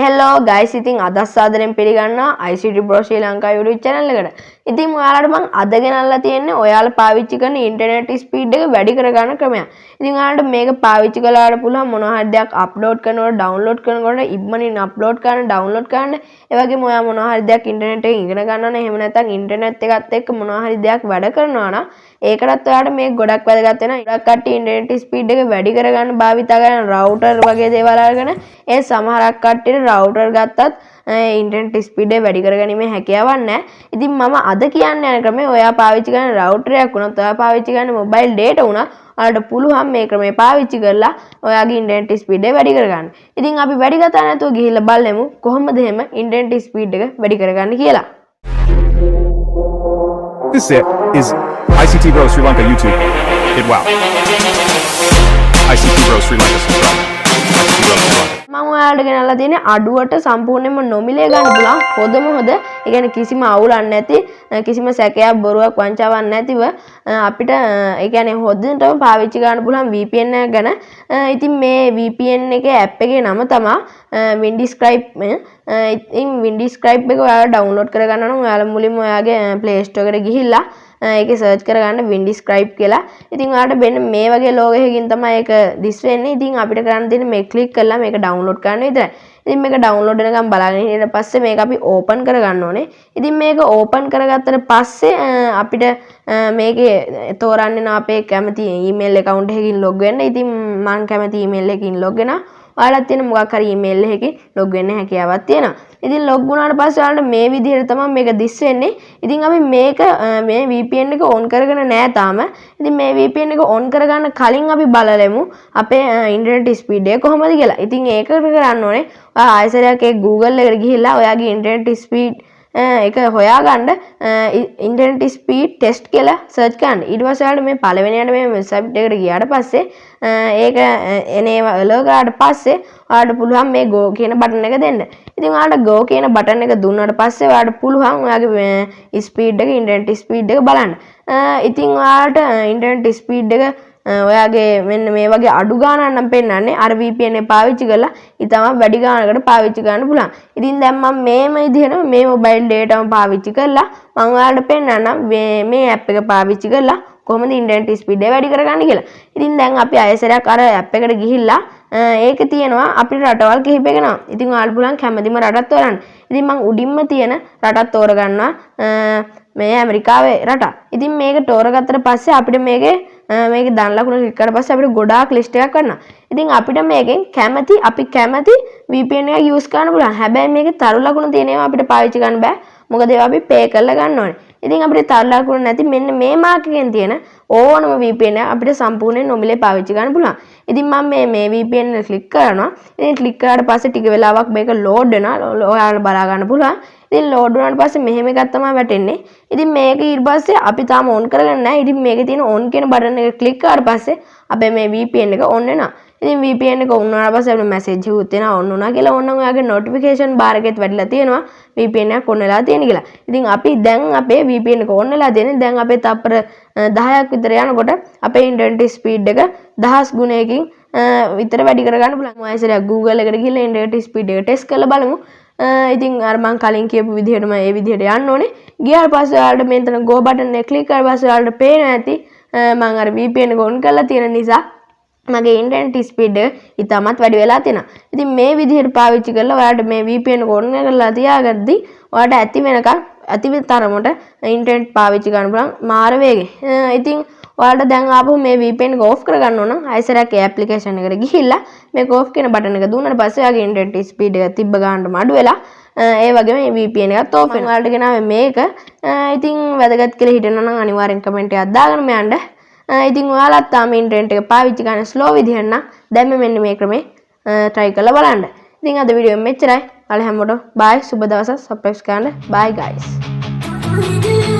hello guys ඉතින් අද සාදරයෙන් පිළිගන්නවා ICT Pro Sri Lanka YouTube channel එකට. ඉතින් ඔයාලට මම අද ගෙනල්ලා තියෙන්නේ ඔයාලා පාවිච්චි කරන ඉන්ටර්නෙට් ස්පීඩ් එක වැඩි කරගන්න ක්‍රමයක්. ඉතින් ඔයාලට මේක පාවිච්චි කළාට පුළුවන් මොනවා හරි දෙයක් අප්ලෝඩ් කරනකොට ඩවුන්ලෝඩ් කරනකොට ඉක්මනින් අප්ලෝඩ් කරන්න ඩවුන්ලෝඩ් කරන්න. ඒ වගේම ඔයා මොනවා හරි දෙයක් ඉන්ටර්නෙට් එකෙන් ඉගෙන ගන්නවා නම් එහෙම නැත්නම් ඉන්ටර්නෙට් එකත් එක්ක මොනවා හරි දෙයක් වැඩ කරනවා නම් ඒකටත් ඔයාලට මේක ගොඩක් වැදගත් වෙනවා. ගොඩක් කට්ටිය ඉන්ටර්නෙට් ස්පීඩ් එක වැඩි කරගන්න භාවිතා කරන රවුටර් වගේ දේවල් අරගෙන ඒ සමහරක් කට්ටියට රවුටර් ගත්තත් ඉන්ටර්නෙට් ස්පීඩ් එක වැඩි කරගැනීමේ හැකියාවක් නැහැ. ඉතින් මම අද කියන්න යන ක්‍රමය ඔයා පාවිච්චි කරන රවුටරයක් වුණත් ඔයා පාවිච්චි කරන මොබයිල් ඩේටා වුණත් ඔයාලට පුළුවන් මේ ක්‍රමය පාවිච්චි කරලා ඔයාගේ ඉන්ටර්නෙට් ස්පීඩ් එක වැඩි කරගන්න. ඉතින් අපි වැඩි කතා නැතුව ගිහිල්ලා බලමු කොහොමද එහෙම ඉන්ටර්නෙට් ස්පීඩ් එක වැඩි කරගන්න කියලා. This is ICT Pro Sri Lanka YouTube. Hit wow. ICT Pro Sri Lanka subscribe. ICT Pro Sri Lanka. මම ඔයාලට ගෙනල්ලා තියෙන්නේ අඩුවට සම්පූර්ණයෙන්ම නොමිලේ ගන්න පුළුවන් හොඳම හොඳ. ඒ කියන්නේ කිසිම අවුලක් නැති, කිසිම සැකයක් බොරුවක් වංචාවක් නැතිව අපිට ඒ කියන්නේ හොඳටම පාවිච්චි කරන්න පුළුවන් VPN එක ගැන. ඉතින් මේ VPN එකේ app එකේ නම තමයි Windescribe. ඉතින් Windescribe එක ඔයාලා ඩවුන්ලෝඩ් කරගන්න නම් ඔයාලා මුලින්ම ඔයාගේ Play Store එකට ගිහිල්ලා ඒකේ සර්ච් කරගන්න Windescribe කියලා. ඉතින් ඔයාලට මෙන්න මේ වගේ ලෝගෝ එකකින් තමයි ඒක දිස් වෙන්නේ. ඉතින් අපිට කරන්න තියෙන්නේ මේ ක්ලික් කරලා මේක ඩවුන්ලෝඩ් කරන්න විතරයි. ඉතින් මේක ඩවුන්ලෝඩ් වෙනකම් බලාගෙන ඊට පස්සේ මේක අපි ඕපන් කරගන්න ඕනේ. ඉතින් මේක ඕපන් කරගත්තට පස්සේ අපිට මේකේ තෝරන්න අපේ කැමති ඊමේල් account එකකින් log වෙන්න. ඉතින් මම කැමති ඊමේල් එකකින් log වෙනවා. ඔයාලත් තියෙන මොකක් හරි ඊමේල් එකකින් log වෙන්න හැකියාවක් තියෙනවා. ඉතින් log වුණාට පස්සේ ඔයාලට මේ විදිහට තමයි මේක දිස් වෙන්නේ. ඉතින් අපි මේක මේ VPN එක on කරගෙන නැහැ තාම. ඉතින් මේ VPN එක on කරගන්න කලින් අපි බලලමු අපේ ඉන්ටර්නෙට් ස්පීඩ් එක කොහොමද කියලා. ඉතින් ඒක කරන්න ඕනේ ඔයා ආයෙසරයක් ඒ Google එකට ගිහිල්ලා ඔයාගේ ඉන්ටර්නෙට් ස්පීඩ් එක හොයාගන්න ඉන්ටර්නෙට් ස්පීඩ් ටෙස්ට් කියලා සර්ච් කරන්න. ඊට පස්සේ ඔයාලට මේ පළවෙනියට මේ වෙබ්සයිට් එකට ගියාට පස්සේ ඒක එනේව ලෝගාට පස්සේ ඔයාලට පුළුවන් මේ go කියන බටන් එක දෙන්න. ඉතින් ඔයාලට go කියන බටන් එක දුන්නාට පස්සේ ඔයාලට පුළුවන් ඔයාගේ ස්පීඩ් එක ඉන්ටර්නෙට් ස්පීඩ් එක බලන්න. ඉතින් ඔයාලට ඉන්ටර්නෙට් ස්පීඩ් එක ඔයාගේ මෙන්න මේ වගේ අඩු ගානක් නම් පෙන්නන්නේ අර VPN එක පාවිච්චි කරලා ඊටම වැඩි ගානකට පාවිච්චි කරන්න පුළුවන්. ඉතින් දැන් මම මේම විදිහට මේ මොබයිල් ඩේටාම පාවිච්චි කරලා මම ඔයාලට පෙන්නන්නම් මේ app එක පාවිච්චි කරලා කොහොමද ඉන්ටර්නෙට් ස්පීඩ් එක වැඩි කරගන්නේ කියලා. ඉතින් දැන් අපි ආයෙසරයක් අර app එකට ගිහිල්ලා ඒකේ තියෙනවා අපිට රටවල් කිහිපයක නම. ඉතින් ඔයාලට පුළුවන් කැමතිම රටක් තෝරන්න. ඉතින් මම උඩින්ම තියෙන රටක් තෝරගන්නවා. මේ ඇමරිකාවේ රට. ඉතින් මේක තෝරගත්තට පස්සේ අපිට මේකේ දන් ලකුණ ක්ලික් කරලා පස්සේ අපිට ගොඩාක් ලිස්ට් එකක් ගන්නවා. ඉතින් අපිට මේකෙන් අපි කැමති VPN එක යූස් කරන්න පුළුවන්. හැබැයි මේකේ තරු ලකුණ තියෙන ඒවා අපිට පාවිච්චි කරන්න බෑ. මොකද ඒවා අපි පේ කරලා ගන්න ඕනේ. ඉතින් අපිට තරු ලකුණ නැති මෙන්න මේ මාක් එකෙන් තියෙන ඕනම VPN එක අපිට සම්පූර්ණයෙන් නොමිලේ පාවිච්චි කරන්න පුළුවන්. ඉතින් මම මේ VPN එක ක්ලික් කරනවා. ඉතින් ක්ලික් කරාට පස්සේ ටික වෙලාවක් මේක ලෝඩ් වෙනවා. ඔයාලා බලා ගන්න පුළුවන්. ඉතින් ලෝඩ් වුණාට පස්සේ මෙහෙම එකක් තමයි වැටෙන්නේ. ඉතින් මේක ඊට පස්සේ අපි තාම on කරගන්න නැහැ. ඉතින් මේකේ තියෙන on කියන බටන් එක ක්ලික් කරාට පස්සේ අපේ මේ VPN එක on වෙනවා. ඉතින් VPN එක on වුණාට පස්සේ අපිට මැසේජ් එකක් එනවා on වුණා කියලා. ඕනනම් ඔයාගේ notification bar එකෙත් වැඩිලා තියෙනවා VPN එක on වෙලා තියෙන කියලා. ඉතින් අපි දැන් අපේ VPN එක on වෙලා තියෙන්නේ. දැන් අපේ තප්පර 10ක් විතර යනකොට අපේ ඉන්ටර්නෙට් ස්පීඩ් එක 1000 ගුණයකින් විතර වැඩි කරගන්න පුළුවන්. මම ආයෙසරයක් Google එකට ගිහලා ඉන්ටර්නෙට් ස්පීඩ් එක ටෙස්ට් කරලා බලමු. ඉතින් අර මම කලින් කියපු විදිහටම ඒ විදිහට යන්න ඕනේ. ගියාට පස්සේ ඔයාලට මෙතන go button එක ක්ලික් කරලා පස්සේ ඔයාලට පේනවා ඇති මම අර VPN එක on කරලා තියෙන නිසා මගේ ඉන්ටර්නෙට් ස්පීඩ් එක ඉතාමත් වැඩි වෙලා තියෙනවා. ඉතින් මේ විදිහට පාවිච්චි කරලා ඔයාලට මේ VPN එක on කරලා තියාගද්දි ඔයාලට ඇතිවෙතරමට ඉන්ටර්නෙට් පාවිච්චි කරන්න පුළුවන් මාර වේගෙන්. ඉතින් ඔයාලට දැන් ආපහු මේ VPN එක off කරගන්න ඕන නම් ආයෙසරයක් ඒ application එකට ගිහිල්ලා මේක off කියන බටන් එක දුන්නාට පස්සේ ඔයාගේ ඉන්ටර්නෙට් ස්පීඩ් එක තිබ්බ ගන්නටම අඩු වෙලා ඒ වගේම මේ VPN එකත් off වෙනවා. ඔයාලට ගෙනාවේ මේක. ඉතින් වැදගත් කියලා හිතෙනවා නම් අනිවාර්යෙන් කමෙන්ට් එකක් දාගන්න මෙයන්ට. ඉතින් ඔයාලත් තාම ඉන්ටර්නෙට් එක පාවිච්චි කරන ස්ලෝ විදිහට නම් දැන් මෙන්න මේ ක්‍රමේ try කරලා බලන්න. ඉතින් අද වීඩියෝ මෙච්චරයි. ඔයාලා හැමෝටම bye සුබ දවසක් subscribe කරන්න. Bye guys. We do it.